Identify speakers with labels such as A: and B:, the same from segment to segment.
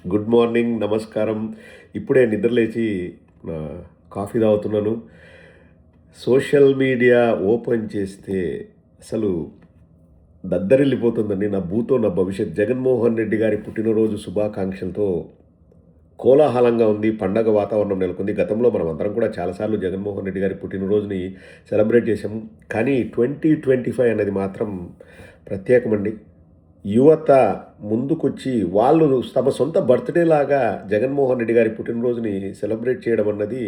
A: Good morning, నమస్కారం. ఇప్పుడే నిద్రలేచి నా కాఫీ తాగుతున్నాను. సోషల్ మీడియా ఓపెన్ చేస్తే అసలు దద్దరిల్లిపోతుందండి. నా భూతో నా భవిష్యత్. జగన్మోహన్ రెడ్డి గారి పుట్టినరోజు శుభాకాంక్షలతో కోలాహలంగా ఉంది. పండగ వాతావరణం నెలకొంది. గతంలో మనం అందరం కూడా చాలాసార్లు జగన్మోహన్ రెడ్డి గారి పుట్టినరోజుని సెలబ్రేట్ చేశాము. కానీ 2025 అనేది మాత్రం ప్రత్యేకమండి. యువత ముందుకొచ్చి వాళ్ళు తమ సొంత బర్త్‌డే లాగా జగన్మోహన్ రెడ్డి గారి పుట్టినరోజుని సెలబ్రేట్ చేయడం అన్నది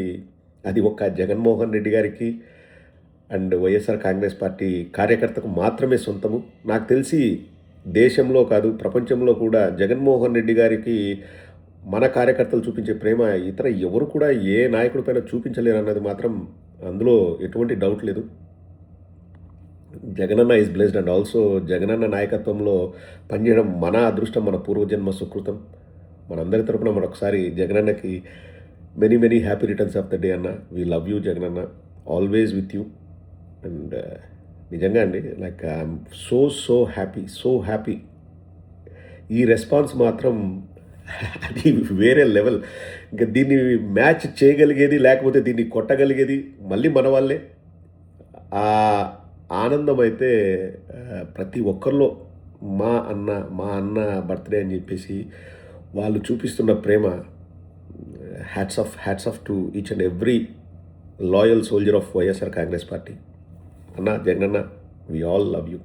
A: అది ఒక్క జగన్మోహన్ రెడ్డి గారికి అండ్ వైఎస్ఆర్ కాంగ్రెస్ పార్టీ కార్యకర్తకు మాత్రమే సొంతము. నాకు తెలిసి దేశంలో కాదు, ప్రపంచంలో కూడా జగన్మోహన్ రెడ్డి గారికి మన కార్యకర్తలు చూపించే ప్రేమ ఇతర ఎవరు కూడా ఏ నాయకుడి పైన చూపించలేరన్నది మాత్రం అందులో ఎటువంటి డౌట్ లేదు. Jagananna is blessed and also Jagananna నాయకత్వంలో పనిచేయడం మన అదృష్టం, మన పూర్వజన్మ సుకృతం. మనందరి తరపున మరొకసారి జగనన్నకి many many happy returns of the day అన్న. We love you Jagananna, always with you. And నిజంగా అండి, లైక్ ఐఎమ్ సో హ్యాపీ. ఈ రెస్పాన్స్ మాత్రం అది వేరే లెవెల్. ఇంకా దీన్ని మ్యాచ్ చేయగలిగేది, లేకపోతే దీన్ని కొట్టగలిగేది మళ్ళీ మన వాళ్ళే. ఆ ఆనందం అయితే ప్రతి ఒక్కరిలో మా అన్న బర్త్‌డే అని చెప్పేసి వాళ్ళు చూపిస్తున్న ప్రేమ, hats off to each and every loyal soldier of YSR Congress party. అన్న Jagananna, we all love you.